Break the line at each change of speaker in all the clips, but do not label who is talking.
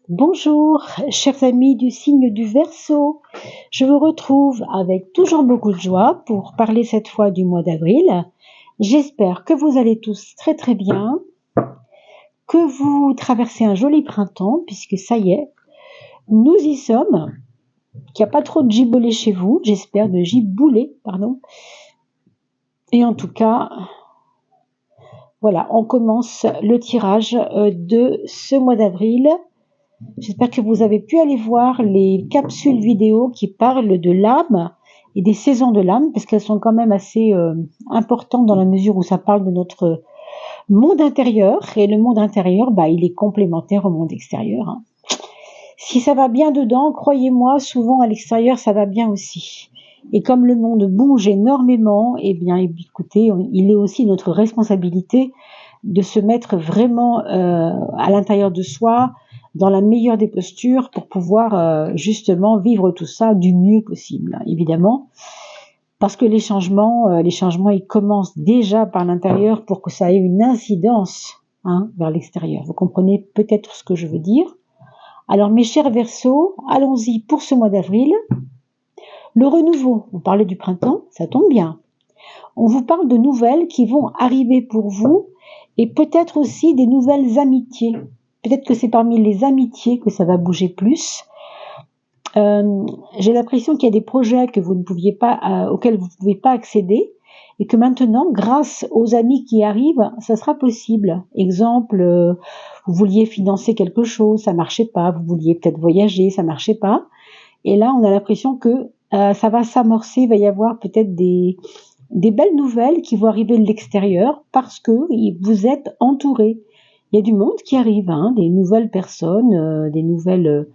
Bonjour, chers amis du signe du Verseau. Je vous retrouve avec toujours beaucoup de joie pour parler cette fois du mois d'avril. J'espère que vous allez tous très très bien, que vous traversez un joli printemps, puisque ça y est, nous y sommes, qu'il n'y a pas trop de giboulées chez vous, j'espère, de giboulées, pardon. Et en tout cas, voilà, on commence le tirage de ce mois d'avril. J'espère que vous avez pu aller voir les capsules vidéo qui parlent de l'âme et des saisons de l'âme, parce qu'elles sont quand même assez importantes dans la mesure où ça parle de notre monde intérieur, et le monde intérieur, il est complémentaire au monde extérieur, hein. Si ça va bien dedans, croyez-moi, souvent à l'extérieur, ça va bien aussi. Et comme le monde bouge énormément, eh bien, écoutez, il est aussi notre responsabilité de se mettre vraiment à l'intérieur de soi, dans la meilleure des postures, pour pouvoir justement vivre tout ça du mieux possible, évidemment. Parce que les changements, ils commencent déjà par l'intérieur pour que ça ait une incidence vers l'extérieur. Vous comprenez peut-être ce que je veux dire. Alors mes chers Verseaux, allons-y pour ce mois d'avril. Le renouveau, on parlait du printemps, ça tombe bien. On vous parle de nouvelles qui vont arriver pour vous et peut-être aussi des nouvelles amitiés. Peut-être que c'est parmi les amitiés que ça va bouger plus. J'ai l'impression qu'il y a des projets que vous ne pouviez pas, auxquels vous ne pouvez pas accéder et que maintenant, grâce aux amis qui arrivent, ça sera possible. Exemple, vous vouliez financer quelque chose, ça marchait pas, vous vouliez peut-être voyager, ça marchait pas. Et là, on a l'impression que ça va s'amorcer, il va y avoir peut-être des belles nouvelles qui vont arriver de l'extérieur parce que vous êtes entourés. Il y a du monde qui arrive, des nouvelles personnes, des nouvelles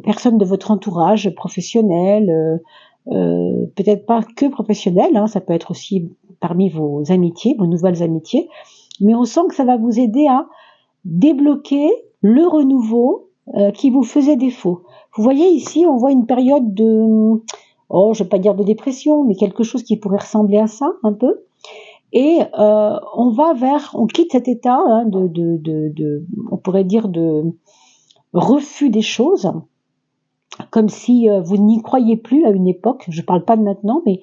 personnes de votre entourage professionnel, peut-être pas que professionnel, ça peut être aussi parmi vos amitiés, vos nouvelles amitiés, mais on sent que ça va vous aider à débloquer le renouveau qui vous faisait défaut. Vous voyez ici, on voit une période de, je vais pas dire de dépression, mais quelque chose qui pourrait ressembler à ça un peu. Et on quitte cet état on pourrait dire de refus des choses, comme si vous n'y croyiez plus à une époque. Je parle pas de maintenant, mais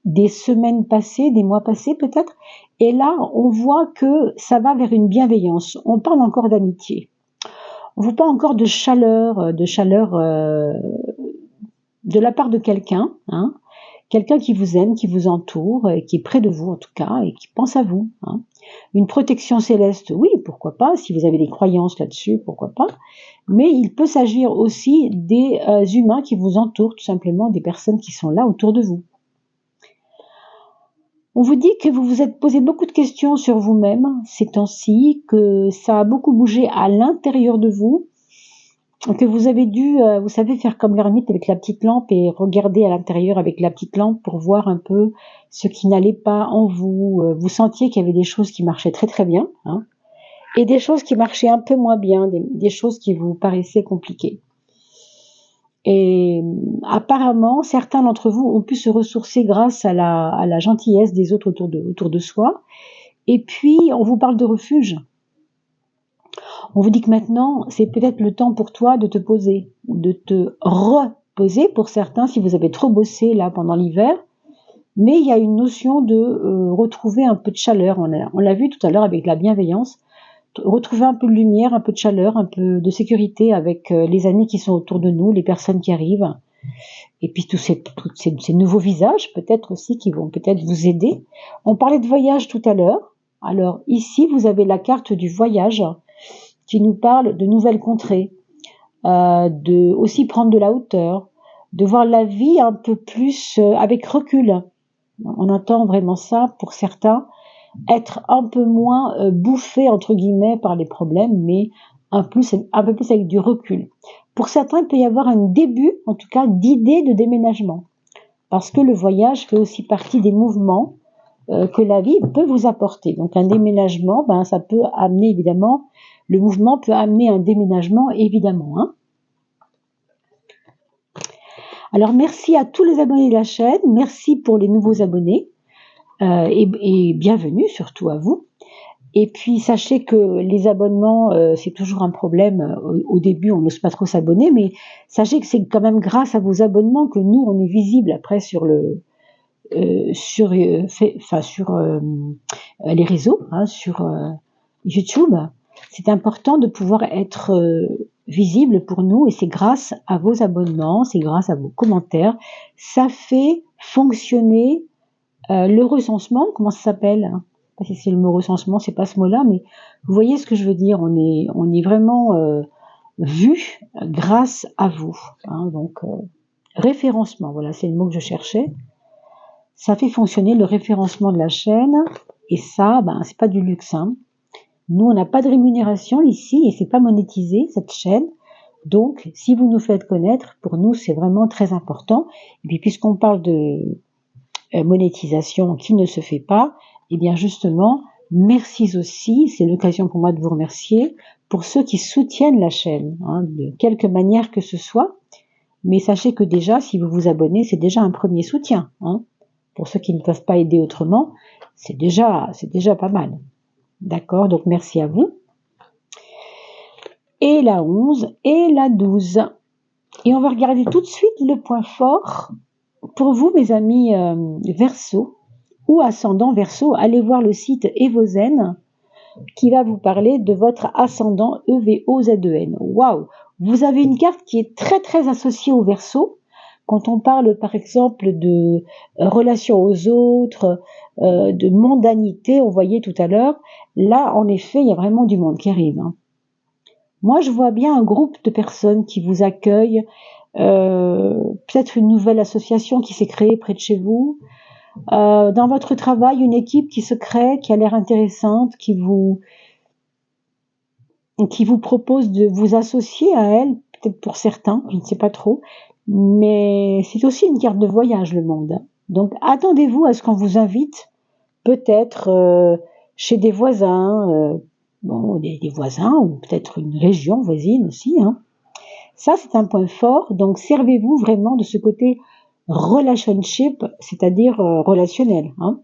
des semaines passées, des mois passés peut-être. Et là, on voit que ça va vers une bienveillance. On parle encore d'amitié. On vous parle encore de chaleur de la part de quelqu'un, quelqu'un qui vous aime, qui vous entoure, qui est près de vous en tout cas, et qui pense à vous. Une protection céleste, oui, pourquoi pas, si vous avez des croyances là-dessus, pourquoi pas. Mais il peut s'agir aussi des humains qui vous entourent, tout simplement, des personnes qui sont là autour de vous. On vous dit que vous vous êtes posé beaucoup de questions sur vous-même ces temps-ci, que ça a beaucoup bougé à l'intérieur de vous, que vous avez dû, vous savez, faire comme l'ermite avec la petite lampe et regarder à l'intérieur avec la petite lampe pour voir un peu ce qui n'allait pas en vous. Vous sentiez qu'il y avait des choses qui marchaient très très bien, et des choses qui marchaient un peu moins bien, des choses qui vous paraissaient compliquées. Et apparemment, certains d'entre vous ont pu se ressourcer grâce à la gentillesse des autres autour de soi. Et puis, on vous parle de refuge. On vous dit que maintenant, c'est peut-être le temps pour toi de te poser, de te reposer pour certains si vous avez trop bossé là pendant l'hiver. Mais il y a une notion de retrouver un peu de chaleur. On l'a vu tout à l'heure avec la bienveillance. Retrouver un peu de lumière, un peu de chaleur, un peu de sécurité avec les amis qui sont autour de nous, les personnes qui arrivent. Et puis tous ces nouveaux visages peut-être aussi qui vont peut-être vous aider. On parlait de voyage tout à l'heure. Alors ici, vous avez la carte du voyage qui nous parle de nouvelles contrées, de aussi prendre de la hauteur, de voir la vie un peu plus avec recul. On entend vraiment ça pour certains, être un peu moins bouffé entre guillemets par les problèmes, mais un peu plus avec du recul. Pour certains, il peut y avoir un début, en tout cas, d'idée de déménagement, parce que le voyage fait aussi partie des mouvements que la vie peut vous apporter. Donc un déménagement, ça peut amener évidemment, le mouvement peut amener un déménagement évidemment. Alors merci à tous les abonnés de la chaîne, merci pour les nouveaux abonnés et bienvenue surtout à vous. Et puis sachez que les abonnements, c'est toujours un problème. Au début, on n'ose pas trop s'abonner, mais sachez que c'est quand même grâce à vos abonnements que nous, on est visible après sur les réseaux, hein, sur YouTube. C'est important de pouvoir être visible pour nous, et c'est grâce à vos abonnements, c'est grâce à vos commentaires. Ça fait fonctionner le recensement. Comment ça s'appelle? Je sais pas si c'est le mot recensement, c'est pas ce mot-là, mais vous voyez ce que je veux dire. On est vraiment vu grâce à vous, hein. Donc référencement, voilà, c'est le mot que je cherchais. Ça fait fonctionner le référencement de la chaîne, et ça, c'est pas du luxe, hein. Nous, on n'a pas de rémunération ici, et c'est pas monétisé, cette chaîne. Donc, si vous nous faites connaître, pour nous, c'est vraiment très important. Et puis, puisqu'on parle de monétisation qui ne se fait pas, et bien justement, merci aussi, c'est l'occasion pour moi de vous remercier, pour ceux qui soutiennent la chaîne, hein, de quelque manière que ce soit. Mais sachez que déjà, si vous vous abonnez, c'est déjà un premier soutien, hein. Pour ceux qui ne peuvent pas aider autrement, c'est déjà pas mal. D'accord? Donc merci à vous. Et la 11 et la 12. Et on va regarder tout de suite le point fort. Pour vous, mes amis Verseau ou ascendant Verseau, allez voir le site Evozen qui va vous parler de votre ascendant EVOZEN. Waouh! Vous avez une carte qui est très très associée au Verseau. Quand on parle par exemple de relation aux autres, de mondanité, on voyait tout à l'heure, là en effet il y a vraiment du monde qui arrive, hein. Moi je vois bien un groupe de personnes qui vous accueillent, peut-être une nouvelle association qui s'est créée près de chez vous, dans votre travail une équipe qui se crée, qui a l'air intéressante, qui vous propose de vous associer à elle, peut-être pour certains, je ne sais pas trop. Mais c'est aussi une carte de voyage, le monde. Donc attendez-vous à ce qu'on vous invite, peut-être chez des voisins, des voisins, ou peut-être une région voisine aussi, hein. Ça, c'est un point fort. Donc servez-vous vraiment de ce côté relationship, c'est-à-dire relationnel, hein.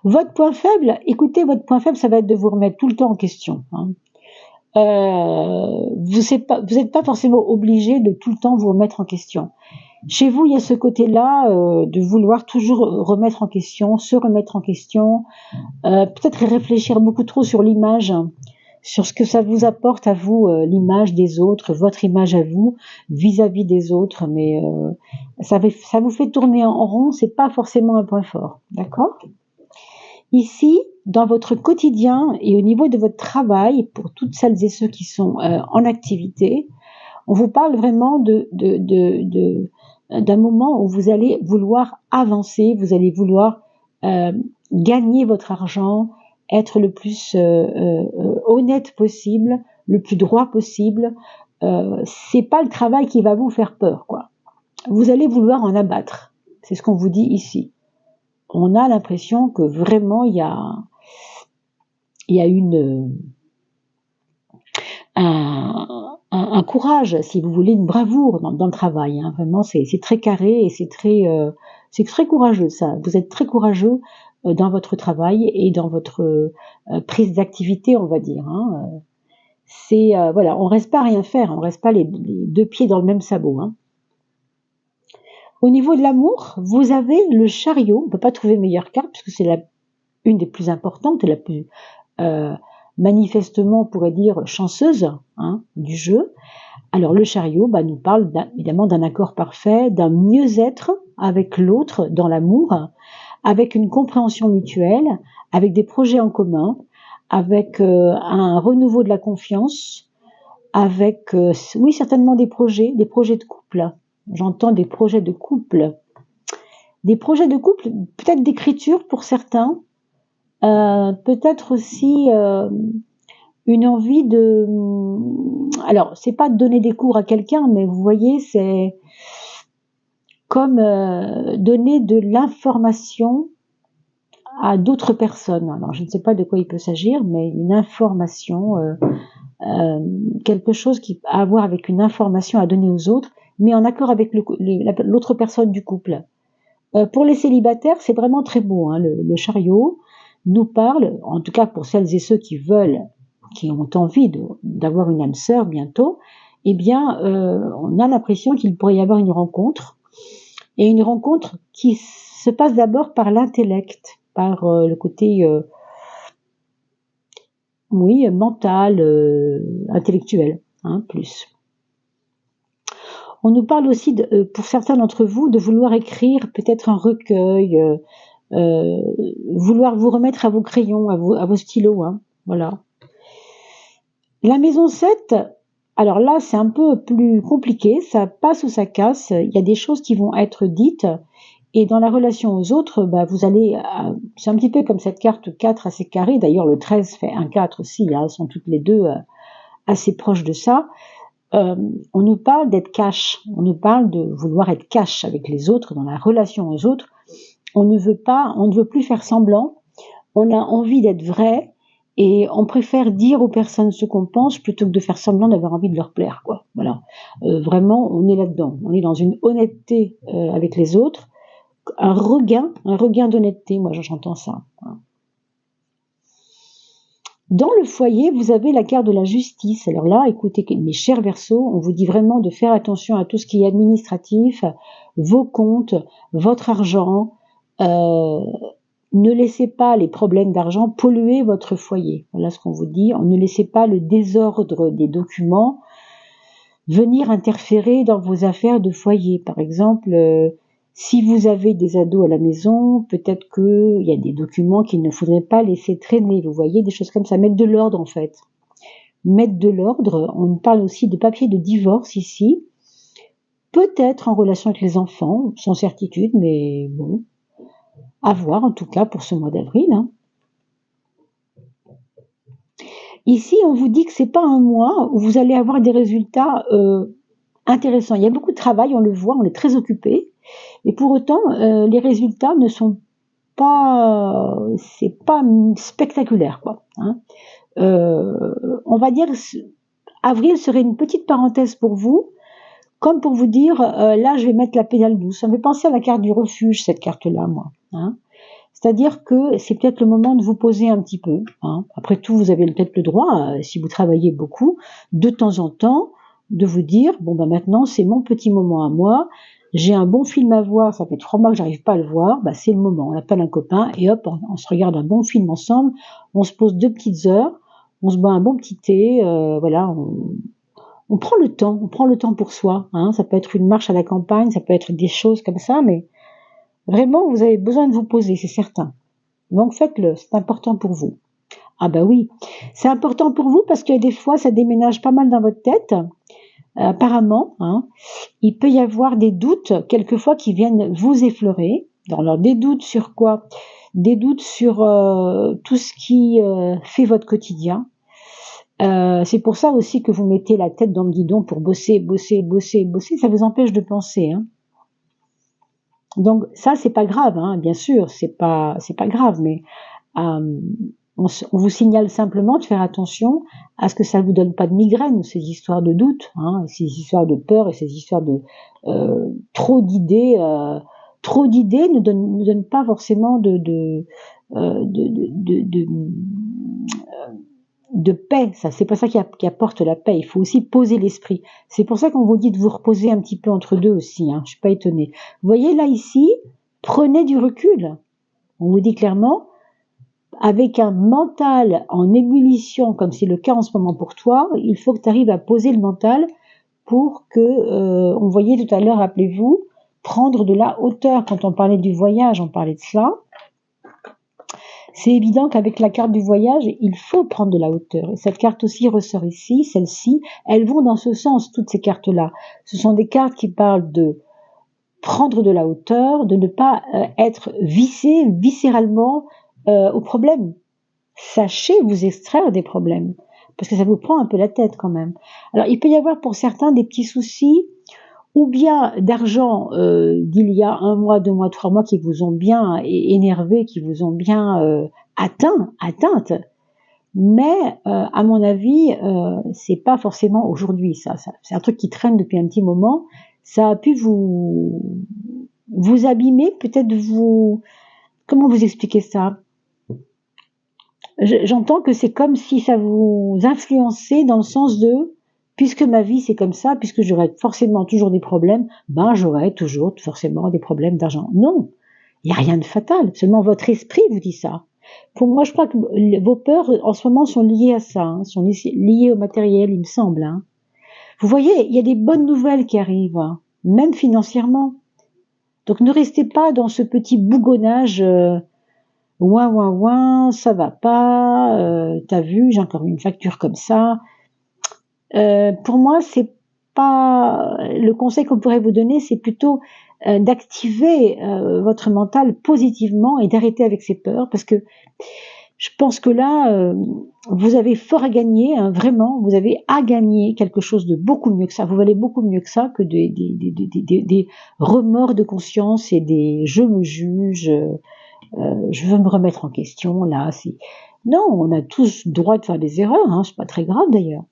Votre point faible, écoutez, votre point faible, ça va être de vous remettre tout le temps en question, hein. Vous n'êtes pas forcément obligé de tout le temps vous remettre en question. Chez vous, il y a ce côté-là de vouloir toujours remettre en question, se remettre en question, peut-être réfléchir beaucoup trop sur l'image, sur ce que ça vous apporte à vous, l'image des autres, votre image à vous, vis-à-vis des autres, mais ça vous fait tourner en rond, c'est pas forcément un point fort, d'accord ? Ici, dans votre quotidien et au niveau de votre travail, pour toutes celles et ceux qui sont en activité, on vous parle vraiment d'un moment où vous allez vouloir avancer, vous allez vouloir gagner votre argent, être le plus honnête possible, le plus droit possible. C'est pas le travail qui va vous faire peur, quoi. Vous allez vouloir en abattre. C'est ce qu'on vous dit ici. On a l'impression que vraiment il y a un courage, si vous voulez, une bravoure dans le travail, hein. Vraiment, c'est très carré et c'est très courageux, ça. Vous êtes très courageux dans votre travail et dans votre prise d'activité, on va dire, hein. Voilà, on reste pas à rien faire, on reste pas les deux pieds dans le même sabot, hein. Au niveau de l'amour, vous avez le chariot. On ne peut pas trouver meilleure carte parce que c'est une des plus importantes et la plus manifestement, on pourrait dire, chanceuse, hein, du jeu. Alors le chariot nous parle évidemment d'un accord parfait, d'un mieux-être avec l'autre dans l'amour, avec une compréhension mutuelle, avec des projets en commun, avec un renouveau de la confiance, avec oui certainement des projets de couple. J'entends des projets de couple. Des projets de couple, peut-être d'écriture pour certains, peut-être aussi une envie de... Alors, c'est pas de donner des cours à quelqu'un, mais vous voyez, c'est comme donner de l'information à d'autres personnes. Alors, je ne sais pas de quoi il peut s'agir, mais une information, quelque chose qui a à voir avec une information à donner aux autres, mais en accord avec l'autre personne du couple. Pour les célibataires, c'est vraiment très beau, hein, le chariot. nous parle, en tout cas pour celles et ceux qui veulent, qui ont envie d'avoir une âme sœur bientôt, eh bien, on a l'impression qu'il pourrait y avoir une rencontre, et une rencontre qui se passe d'abord par l'intellect, par le côté, oui, mental, intellectuel, hein, plus. On nous parle aussi, pour certains d'entre vous, de vouloir écrire peut-être un recueil, vouloir vous remettre à vos crayons, à vos stylos, hein, voilà. La maison 7, alors là, c'est un peu plus compliqué, ça passe ou ça casse. Il y a des choses qui vont être dites, et dans la relation aux autres, bah, vous allez, c'est un petit peu comme cette carte 4 assez carrée, d'ailleurs le 13 fait un 4 aussi, hein, elles sont toutes les deux assez proches de ça. On nous parle d'être cash, on nous parle de vouloir être cash avec les autres, dans la relation aux autres. On ne veut plus faire semblant, on a envie d'être vrai, et on préfère dire aux personnes ce qu'on pense plutôt que de faire semblant d'avoir envie de leur plaire, quoi. Voilà. Vraiment, on est là-dedans. On est dans une honnêteté avec les autres, un regain d'honnêteté, moi j'entends ça. Dans le foyer, vous avez la carte de la justice. Alors là, écoutez, mes chers Verseaux, on vous dit vraiment de faire attention à tout ce qui est administratif, vos comptes, votre argent. Ne laissez pas les problèmes d'argent polluer votre foyer. Voilà ce qu'on vous dit. Ne laissez pas le désordre des documents venir interférer dans vos affaires de foyer. Par exemple, si vous avez des ados à la maison, peut-être qu'il y a des documents qu'il ne faudrait pas laisser traîner. Vous voyez, des choses comme ça. Mettre de l'ordre, en fait. Mettre de l'ordre. On parle aussi de papier de divorce ici. Peut-être en relation avec les enfants, sans certitude, mais bon. À voir, en tout cas, pour ce mois d'avril. Hein. Ici, on vous dit que c'est pas un mois où vous allez avoir des résultats intéressants. Il y a beaucoup de travail, on le voit, on est très occupé. Et pour autant, les résultats ne sont pas, c'est pas spectaculaire, quoi. Hein. On va dire, avril serait une petite parenthèse pour vous, comme pour vous dire, là, je vais mettre la pédale douce. Ça me fait penser à la carte du refuge, cette carte-là, moi. Hein. C'est-à-dire que c'est peut-être le moment de vous poser un petit peu. Hein. Après tout, vous avez peut-être le droit, si vous travaillez beaucoup, de temps en temps, de vous dire, bon, bah maintenant, c'est mon petit moment à moi. J'ai un bon film à voir, ça fait 3 mois que j'arrive pas à le voir, bah c'est le moment. On appelle un copain et hop, on se regarde un bon film ensemble, on se pose 2 petites heures, on se boit un bon petit thé, voilà, on prend le temps pour soi. Hein. Ça peut être une marche à la campagne, ça peut être des choses comme ça, mais vraiment, vous avez besoin de vous poser, c'est certain. Donc faites-le, c'est important pour vous. Ah bah oui, c'est important pour vous parce que des fois, ça déménage pas mal dans votre tête. Apparemment, hein, il peut y avoir des doutes, quelquefois, qui viennent vous effleurer. Alors, des doutes sur quoi? Des doutes sur tout ce qui fait votre quotidien. C'est pour ça aussi que vous mettez la tête dans le guidon pour bosser. Ça vous empêche de penser. Hein. Donc ça, c'est pas grave, hein, bien sûr, c'est pas grave, mais on vous signale simplement de faire attention à ce que ça ne vous donne pas de migraine, ces histoires de doute, hein, ces histoires de peur et ces histoires de trop d'idées. Trop d'idées ne donnent pas forcément de paix. Ça, c'est pas ça qui apporte la paix. Il faut aussi poser l'esprit. C'est pour ça qu'on vous dit de vous reposer un petit peu entre deux aussi. Hein. Je suis pas étonnée. Vous voyez là ici, prenez du recul. On vous dit clairement, avec un mental en ébullition, comme c'est le cas en ce moment pour toi, il faut que tu arrives à poser le mental pour que, on voyait tout à l'heure, rappelez-vous, prendre de la hauteur. Quand on parlait du voyage, on parlait de cela. C'est évident qu'avec la carte du voyage, il faut prendre de la hauteur. Et cette carte aussi ressort ici, celle-ci. Elles vont dans ce sens, toutes ces cartes-là. Ce sont des cartes qui parlent de prendre de la hauteur, de ne pas être vissé viscéralement au problème. Sachez vous extraire des problèmes, parce que ça vous prend un peu la tête quand même. Alors, il peut y avoir pour certains des petits soucis, ou bien d'argent d'il y a 1 mois, 2 mois, 3 mois qui vous ont bien énervé, qui vous ont bien atteinte. Mais à mon avis, c'est pas forcément aujourd'hui ça. C'est un truc qui traîne depuis un petit moment. Ça a pu vous abîmer, peut-être vous... Comment vous expliquer ça? J'entends que c'est comme si ça vous influençait dans le sens de puisque ma vie c'est comme ça, puisque j'aurai forcément toujours des problèmes, ben j'aurai toujours forcément des problèmes d'argent. Non, il n'y a rien de fatal, seulement votre esprit vous dit ça. Pour moi, je crois que vos peurs en ce moment sont liées à ça, hein, sont liées au matériel, il me semble. Hein. Vous voyez, il y a des bonnes nouvelles qui arrivent, hein, même financièrement. Donc ne restez pas dans ce petit bougonnage ouin ouin ouin, ça va pas, t'as vu, j'ai encore une facture comme ça. Pour moi, c'est pas le conseil qu'on pourrait vous donner, c'est plutôt d'activer votre mental positivement et d'arrêter avec ces peurs, parce que je pense que là, vous avez fort à gagner, hein, vraiment, vous avez à gagner quelque chose de beaucoup mieux que ça. Vous valez beaucoup mieux que ça que des remords de conscience et des je me juge, je veux me remettre en question, là. Non, on a tous droit de faire des erreurs, hein, c'est pas très grave d'ailleurs.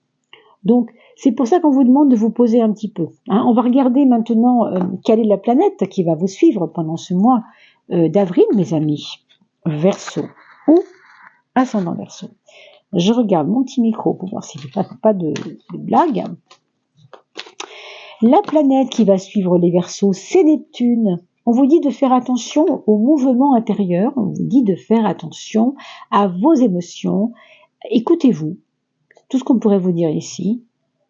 Donc, c'est pour ça qu'on vous demande de vous poser un petit peu. Hein. On va regarder maintenant quelle est la planète qui va vous suivre pendant ce mois d'avril, mes amis. Verseau ou ascendant Verseau. Je regarde mon petit micro pour voir s'il n'y a pas de blague. La planète qui va suivre les Verseaux, c'est Neptune. On vous dit de faire attention au mouvement intérieur, on vous dit de faire attention à vos émotions. Écoutez-vous, tout ce qu'on pourrait vous dire ici.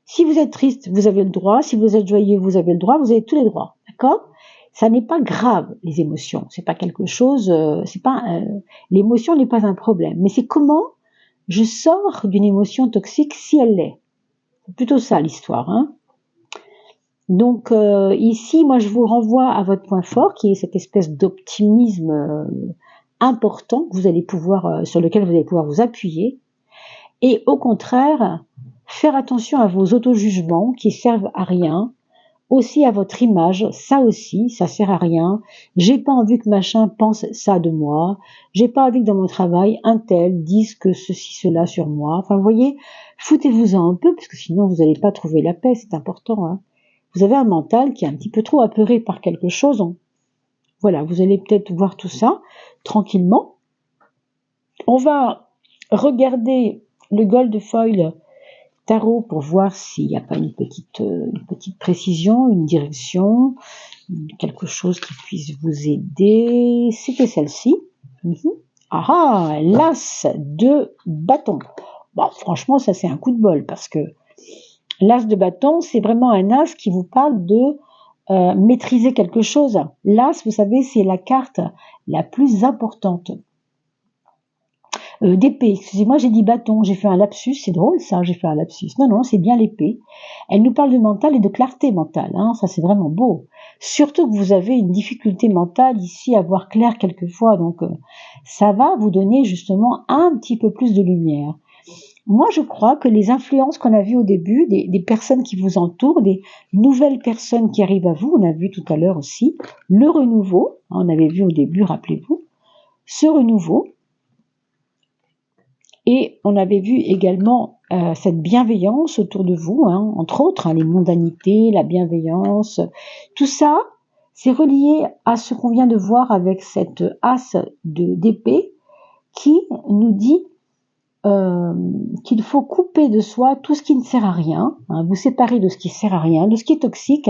Si vous êtes triste, vous avez le droit. Si vous êtes joyeux, vous avez le droit. Vous avez tous les droits, d'accord ? Ça n'est pas grave, les émotions. C'est pas quelque chose. L'émotion n'est pas un problème. Mais c'est comment je sors d'une émotion toxique si elle l'est. C'est plutôt ça l'histoire, hein. Donc ici, moi, je vous renvoie à votre point fort, qui est cette espèce d'optimisme important que vous allez pouvoir, sur lequel vous allez pouvoir vous appuyer. Et au contraire, faire attention à vos auto-jugements qui servent à rien, aussi à votre image, ça aussi, ça sert à rien. J'ai pas envie que machin pense ça de moi, j'ai pas envie que dans mon travail, un tel dise que ceci, cela sur moi. Enfin, vous voyez, foutez-vous-en un peu, parce que sinon vous n'allez pas trouver la paix, c'est important. Hein. Vous avez un mental qui est un petit peu trop apeuré par quelque chose. Voilà, vous allez peut-être voir tout ça tranquillement. On va regarder le Gold Foil Tarot pour voir s'il n'y a pas une petite précision, une direction, quelque chose qui puisse vous aider. C'était celle-ci. Ah, l'as de bâton. Bon, franchement, ça c'est un coup de bol parce que l'as de bâton, c'est vraiment un as qui vous parle de maîtriser quelque chose. L'as, vous savez, c'est la carte la plus importante. D'épée, excusez-moi, j'ai dit bâton, j'ai fait un lapsus, c'est drôle ça, j'ai fait un lapsus. Non, c'est bien l'épée. Elle nous parle de mental et de clarté mentale, hein, ça c'est vraiment beau. Surtout que vous avez une difficulté mentale ici à voir clair quelquefois, donc ça va vous donner justement un petit peu plus de lumière. Moi, je crois que les influences qu'on a vues au début, des personnes qui vous entourent, des nouvelles personnes qui arrivent à vous, on a vu tout à l'heure aussi, le renouveau, on avait vu au début, rappelez-vous, ce renouveau, et on avait vu également cette bienveillance autour de vous, hein, entre autres, hein, les mondanités, la bienveillance, tout ça, c'est relié à ce qu'on vient de voir avec cette as d'épée qui nous dit qu'il faut couper de soi tout ce qui ne sert à rien, hein, vous séparer de ce qui sert à rien, de ce qui est toxique,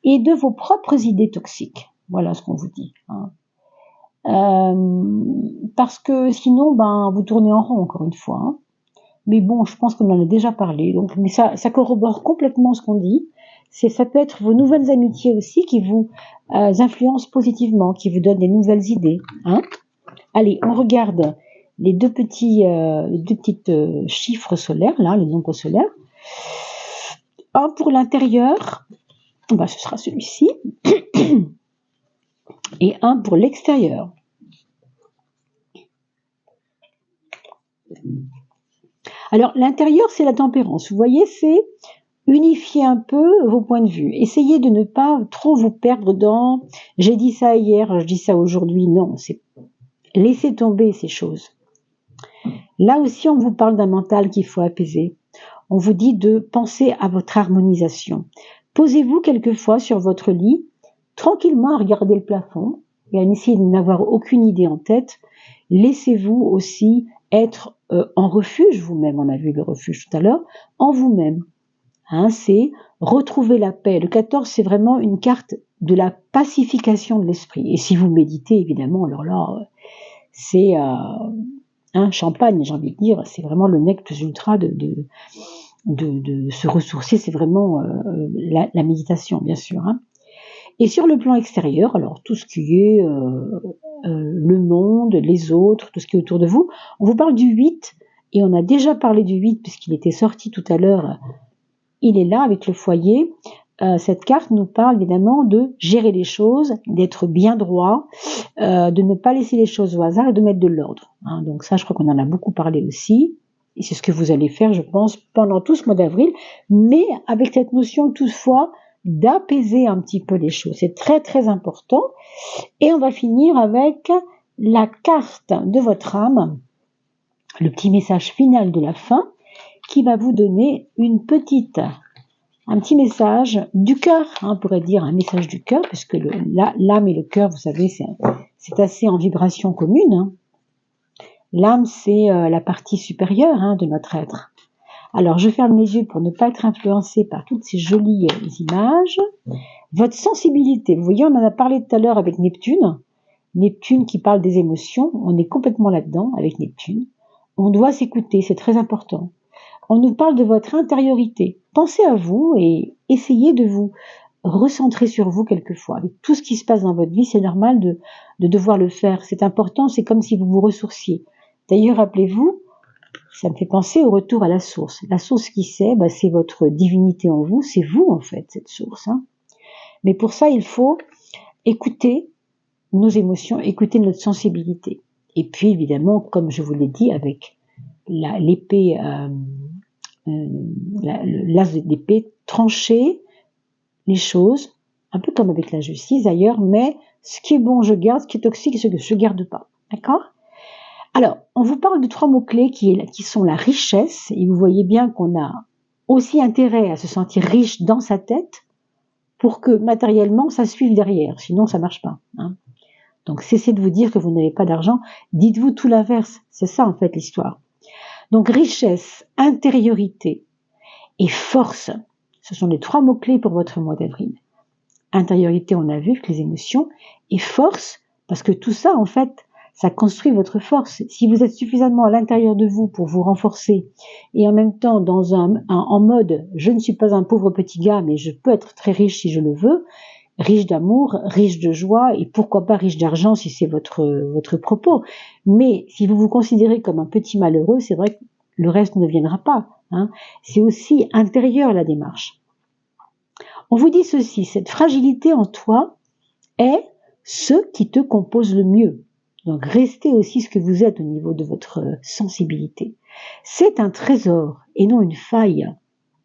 et de vos propres idées toxiques. Voilà ce qu'on vous dit. Hein. Parce que sinon, vous tournez en rond encore une fois. Hein. Mais bon, je pense qu'on en a déjà parlé. Donc, mais ça corrobore complètement ce qu'on dit. Ça peut être vos nouvelles amitiés aussi qui vous influencent positivement, qui vous donnent des nouvelles idées. Hein. Allez, on regarde les deux petites chiffres solaires, là, les nombres solaires. Un pour l'intérieur, ce sera celui-ci. Et un pour l'extérieur. Alors, l'intérieur, c'est la tempérance. Vous voyez, c'est unifier un peu vos points de vue. Essayez de ne pas trop vous perdre dans « j'ai dit ça hier, je dis ça aujourd'hui ». Non, laissez tomber ces choses. Là aussi, on vous parle d'un mental qu'il faut apaiser. On vous dit de penser à votre harmonisation. Posez-vous quelquefois sur votre lit, tranquillement à regarder le plafond et à essayer de n'avoir aucune idée en tête. Laissez-vous aussi être en refuge vous-même, on a vu le refuge tout à l'heure, en vous-même. C'est retrouver la paix. Le 14, c'est vraiment une carte de la pacification de l'esprit. Et si vous méditez, évidemment, alors là, c'est champagne, j'ai envie de dire, c'est vraiment le nec plus ultra de se ressourcer, c'est vraiment la méditation, bien sûr. Et sur le plan extérieur, alors tout ce qui est le monde, les autres, tout ce qui est autour de vous, on vous parle du 8, et on a déjà parlé du 8 puisqu'il était sorti tout à l'heure, il est là avec le foyer. Cette carte nous parle évidemment de gérer les choses, d'être bien droit, de ne pas laisser les choses au hasard et de mettre de l'ordre. Donc ça, je crois qu'on en a beaucoup parlé aussi. Et c'est ce que vous allez faire, je pense, pendant tout ce mois d'avril, mais avec cette notion toutefois d'apaiser un petit peu les choses. C'est très très important. Et on va finir avec la carte de votre âme, le petit message final de la fin, qui va vous donner un petit message du cœur, on pourrait dire un message du cœur, puisque l'âme et le cœur, vous savez, c'est assez en vibration commune. L'âme, c'est la partie supérieure de notre être. Alors, je ferme les yeux pour ne pas être influencée par toutes ces jolies images. Votre sensibilité, vous voyez, on en a parlé tout à l'heure avec Neptune. Neptune qui parle des émotions, on est complètement là-dedans avec Neptune. On doit s'écouter, c'est très important. On nous parle de votre intériorité. Pensez à vous et essayez de vous recentrer sur vous quelquefois. Avec tout ce qui se passe dans votre vie, c'est normal de devoir le faire. C'est important, c'est comme si vous vous ressourciez. D'ailleurs, rappelez-vous, ça me fait penser au retour à la source. La source qui c'est votre divinité en vous, c'est vous en fait, cette source. Mais pour ça, il faut écouter nos émotions, écouter notre sensibilité. Et puis évidemment, comme je vous l'ai dit, avec l'épée, l'as d'épée, trancher les choses, un peu comme avec la justice d'ailleurs, mais ce qui est bon je garde, ce qui est toxique je garde pas, d'accord? Alors, on vous parle de 3 mots-clés qui sont la richesse, et vous voyez bien qu'on a aussi intérêt à se sentir riche dans sa tête pour que matériellement ça suive derrière, sinon ça marche pas. Donc cessez de vous dire que vous n'avez pas d'argent, dites-vous tout l'inverse, c'est ça en fait l'histoire. Donc richesse, intériorité et force, ce sont les 3 mots-clés pour votre mois d'avril. Intériorité, on a vu, avec les émotions, et force, parce que tout ça en fait, ça construit votre force. Si vous êtes suffisamment à l'intérieur de vous pour vous renforcer et en même temps en mode je ne suis pas un pauvre petit gars mais je peux être très riche si je le veux, riche d'amour, riche de joie et pourquoi pas riche d'argent si c'est votre propos. Mais si vous vous considérez comme un petit malheureux, c'est vrai que le reste ne viendra pas. C'est aussi intérieur la démarche. On vous dit ceci, cette fragilité en toi est ce qui te compose le mieux. Donc restez aussi ce que vous êtes au niveau de votre sensibilité. C'est un trésor et non une faille.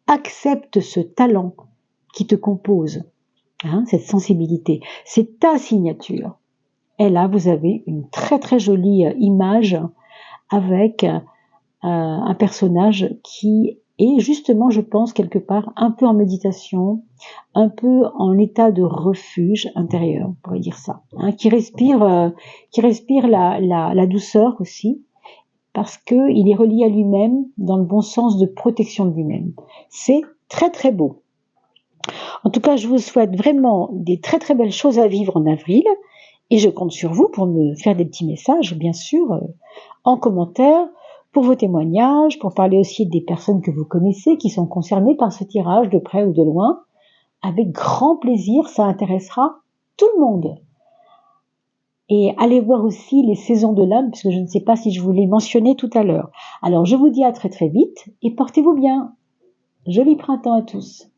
Accepte ce talent qui te compose, cette sensibilité. C'est ta signature. Et là, vous avez une très très jolie image avec un personnage qui est justement, je pense, quelque part un peu en méditation, un peu en état de refuge intérieur, on pourrait dire ça, qui respire la douceur aussi, parce que il est relié à lui-même dans le bon sens de protection de lui-même. C'est très très beau. En tout cas, je vous souhaite vraiment des très très belles choses à vivre en avril, et je compte sur vous pour me faire des petits messages, bien sûr, en commentaire, pour vos témoignages, pour parler aussi des personnes que vous connaissez qui sont concernées par ce tirage de près ou de loin. Avec grand plaisir, ça intéressera tout le monde. Et allez voir aussi les saisons de l'âme, parce que je ne sais pas si je vous l'ai mentionné tout à l'heure. Alors je vous dis à très très vite et portez-vous bien. Joli printemps à tous.